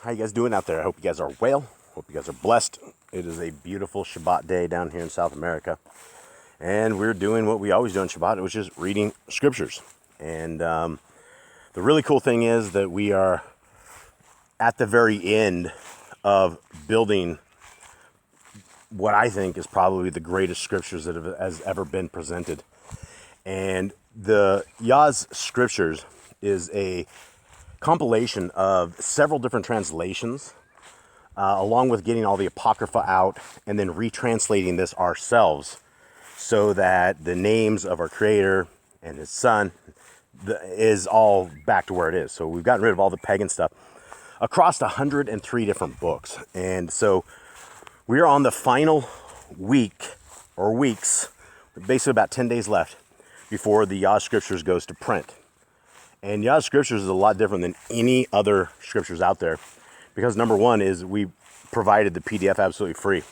How you guys doing out there? I hope you guys are well. Hope you guys are blessed. It is a beautiful Shabbat day down here in South America. And we're doing what we always do on Shabbat, which is reading scriptures. And the really cool thing is that we are at the very end of building what I think is probably the greatest scriptures that has ever been presented. And the Yah's scriptures is a compilation of several different translations, along with getting all the Apocrypha out and then retranslating this ourselves so that the names of our Creator and His Son is all back to where it is. So we've gotten rid of all the pagan stuff across 103 different books. And so we're on the final week or weeks, basically about 10 days left before the Yah Scriptures goes to print. And Yah Scriptures is a lot different than any other scriptures out there because number one is we provided the PDF absolutely free.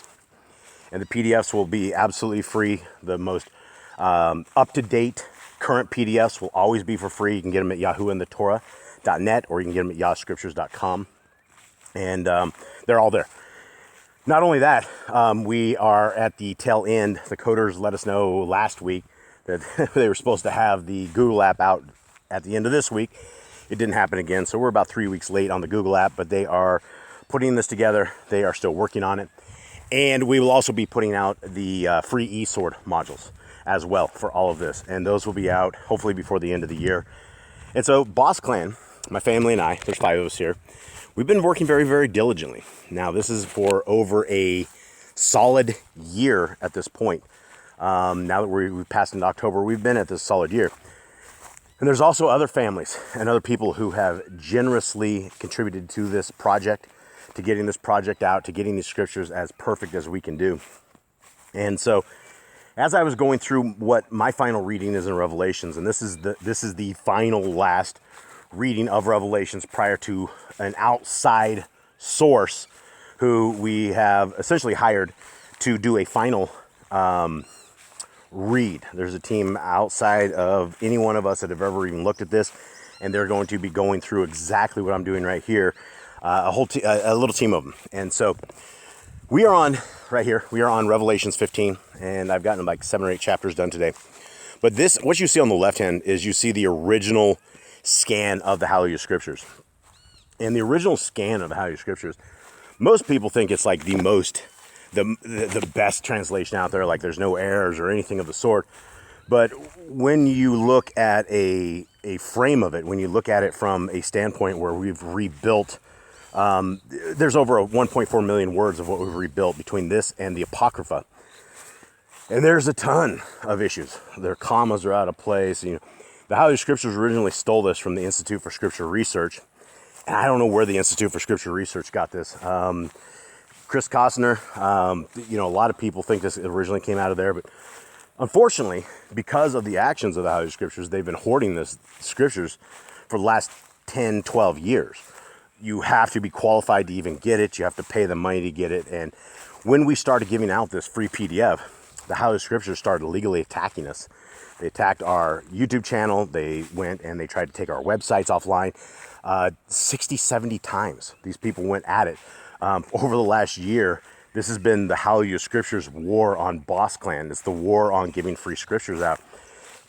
And the PDFs will be absolutely free. The most up-to-date current PDFs will always be for free. You can get them at yahuandthetorah.net or you can get them at yahscriptures.com. And they're all there. Not only that, we are at the tail end. The coders let us know last week that they were supposed to have the Google app out at the end of this week. It didn't happen again, so we're about 3 weeks late on the Google app, but they are putting this together. They are still working on it. And we will also be putting out the free eSword modules as well for all of this. And those will be out hopefully before the end of the year. And so Boss Clan, my family and I, there's 5 of us here, we've been working very, very diligently. Now, this is for over a solid year at this point. Now that we've passed into October, we've been at this solid year. And there's also other families and other people who have generously contributed to this project, to getting this project out, to getting these scriptures as perfect as we can do. And so as I was going through what my final reading is in Revelations, and this is the final last reading of Revelations prior to an outside source who we have essentially hired to do a final read. There's a team outside of any one of us that have ever even looked at this, and they're going to be going through exactly what I'm doing right here. A little team of them. And so we are on right here. We are on Revelations 15, and I've gotten like 7 or 8 chapters done today. But this, what you see on the left hand is you see the original scan of the Hallelujah Scriptures. And the original scan of the Hallelujah Scriptures, most people think it's like the best translation out there, like there's no errors or anything of the sort. But when you look at a frame of it, when you look at it from a standpoint where we've rebuilt, there's over 1.4 million words of what we've rebuilt between this and the Apocrypha. And there's a ton of issues. Their commas are out of place. You know, the Hallelujah Scriptures originally stole this from the Institute for Scripture Research. And I don't know where the Institute for Scripture Research got this. Chris Costner, a lot of people think this originally came out of there, but unfortunately, because of the actions of the Hallelujah Scriptures, they've been hoarding this scriptures for the last 10, 12 years. You have to be qualified to even get it. You have to pay the money to get it. And when we started giving out this free PDF, the Hallelujah Scriptures started illegally attacking us. They attacked our YouTube channel. They went and they tried to take our websites offline 60, 70 times. These people went at it. Over the last year, this has been the Hallelujah Scriptures war on Boss Clan. It's the war on giving free scriptures out.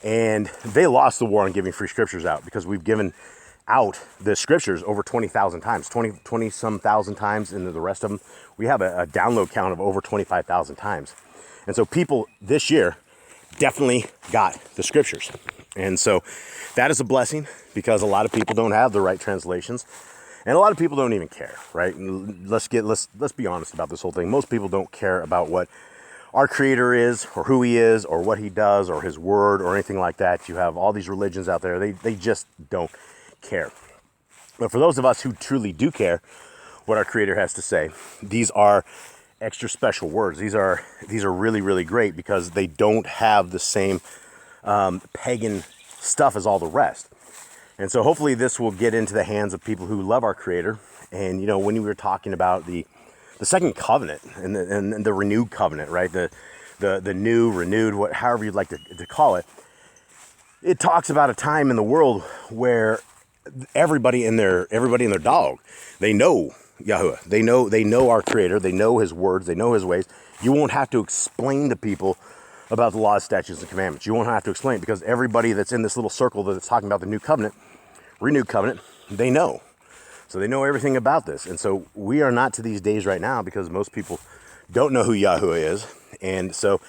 And they lost the war on giving free scriptures out because we've given out the scriptures over 20,000 times, 20 some thousand times, and the rest of them, we have a download count of over 25,000 times. And so people this year definitely got the scriptures. And so that is a blessing because a lot of people don't have the right translations. And a lot of people don't even care, right? Let's be honest about this whole thing. Most people don't care about what our Creator is or who He is or what He does or His Word or anything like that. You have all these religions out there. They just don't care. But for those of us who truly do care what our Creator has to say, these are extra special words. These are really, really great because they don't have the same pagan stuff as all the rest. And so hopefully this will get into the hands of people who love our Creator. And, when we were talking about the second covenant and the renewed covenant, right? The new, renewed, however you'd like to call it, it talks about a time in the world where everybody and their dog, they know Yahuwah. They know our Creator. They know His words. They know His ways. You won't have to explain to people about the laws, statutes, and commandments. You won't have to explain, because everybody that's in this little circle that's talking about the new covenant, renewed covenant, they know. So they know everything about this. And so we are not to these days right now, because most people don't know who Yahuwah is. And so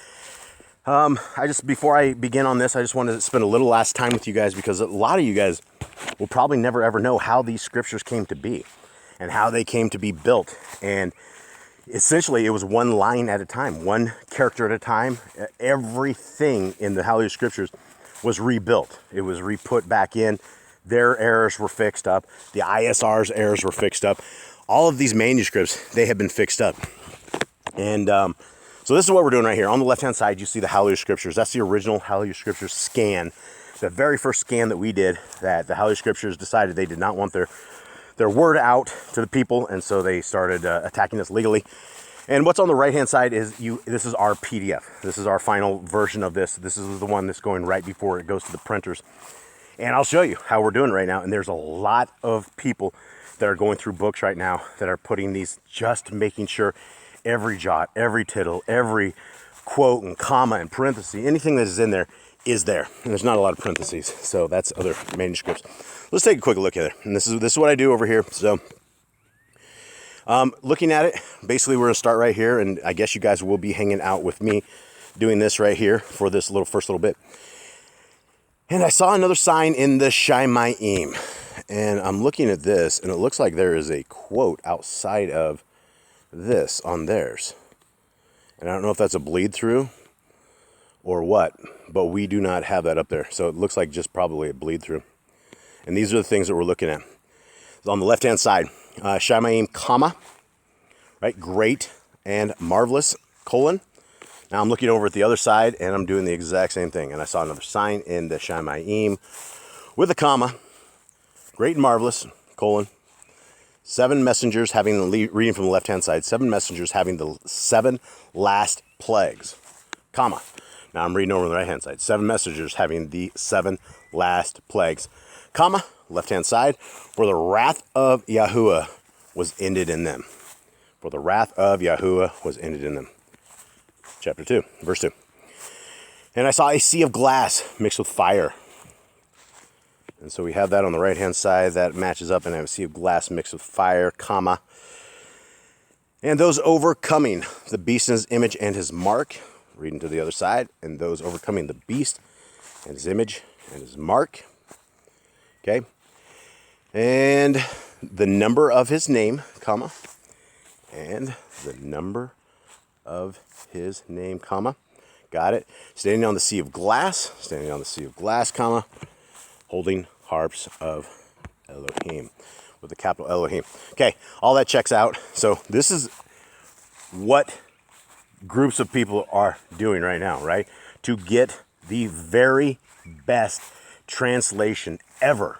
before I begin on this, I just wanted to spend a little last time with you guys, because a lot of you guys will probably never ever know how these scriptures came to be and how they came to be built. And essentially, it was one line at a time, one character at a time. Everything in the Hallelujah Scriptures was rebuilt. It was re-put back in. Their errors were fixed up. The ISR's errors were fixed up. All of these manuscripts, they have been fixed up. And so this is what we're doing right here. On the left-hand side, you see the Hallelujah Scriptures. That's the original Hallelujah Scriptures scan. The very first scan that we did, that the Hallelujah Scriptures decided they did not want their word out to the people, and so they started attacking us legally. And what's on the right-hand side is this is our PDF. This is our final version of this. This is the one that's going right before it goes to the printers. And I'll show you how we're doing right now. And there's a lot of people that are going through books right now that are putting these, just making sure every jot, every tittle, every quote and comma and parenthesis, anything that is in there is there. And there's not a lot of parentheses, so that's other manuscripts. Let's take a quick look at it. And this is what I do over here. So looking at it, basically we're gonna start right here, and I guess you guys will be hanging out with me doing this right here for this first little bit. And I saw another sign in the Shemaim, and I'm looking at this, and it looks like there is a quote outside of this on theirs. And I don't know if that's a bleed through or what, but we do not have that up there. So it looks like just probably a bleed through. And these are the things that we're looking at. On the left-hand side, Shemaim, comma, right? Great and marvelous, colon. Now I'm looking over at the other side, and I'm doing the exact same thing. And I saw another sign in the Shemaim with a comma, great and marvelous, colon. 7 messengers having, reading from the left-hand side, 7 messengers having the 7 last plagues, comma. Now I'm reading over on the right-hand side. 7 messengers having the 7 last plagues, comma, left-hand side, for the wrath of Yahuwah was ended in them. For the wrath of Yahuwah was ended in them. Chapter 2, verse 2. And I saw a sea of glass mixed with fire. And so we have that on the right-hand side. That matches up, and I have a sea of glass mixed with fire, comma. And those overcoming the beast and his image and his mark, reading to the other side, and those overcoming the beast and his image and his mark. Okay. And the number of his name, comma, and the number of his name, comma. Got it. Standing on the sea of glass, comma, holding harps of Elohim, with the capital Elohim. Okay, all that checks out. So this is what groups of people are doing right now, right? To get the very best translation ever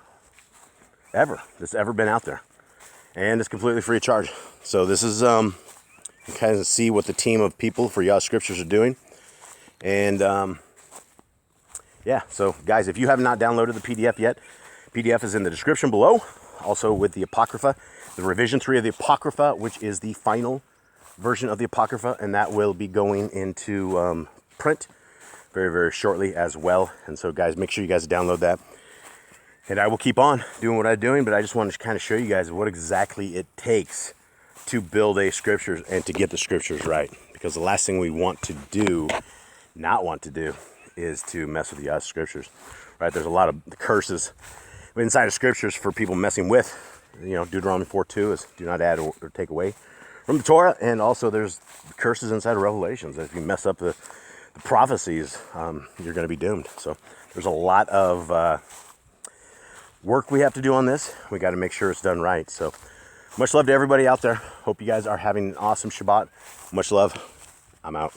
that's ever been out there. And it's completely free of charge. So this is, you kind of see what the team of people for Yah Scriptures are doing. And yeah, so guys, if you have not downloaded the PDF yet, PDF is in the description below. Also with the Apocrypha, the revision 3 of the Apocrypha, which is the final version of the Apocrypha, and that will be going into print very, very shortly as well. And so guys, make sure you guys download that. And I will keep on doing what I'm doing, but I just wanted to kind of show you guys what exactly it takes to build a scriptures and to get the scriptures right. Because the last thing we want to do, not want to do, is to mess with the scriptures, right? There's a lot of curses inside of scriptures for people messing with. You know, Deuteronomy 4:2 is do not add or take away from the Torah. And also there's curses inside of Revelations. If you mess up the prophecies, you're going to be doomed. So there's a lot of work we have to do on this. We got to make sure it's done right. So much love to everybody out there. Hope you guys are having an awesome Shabbat. Much love. I'm out.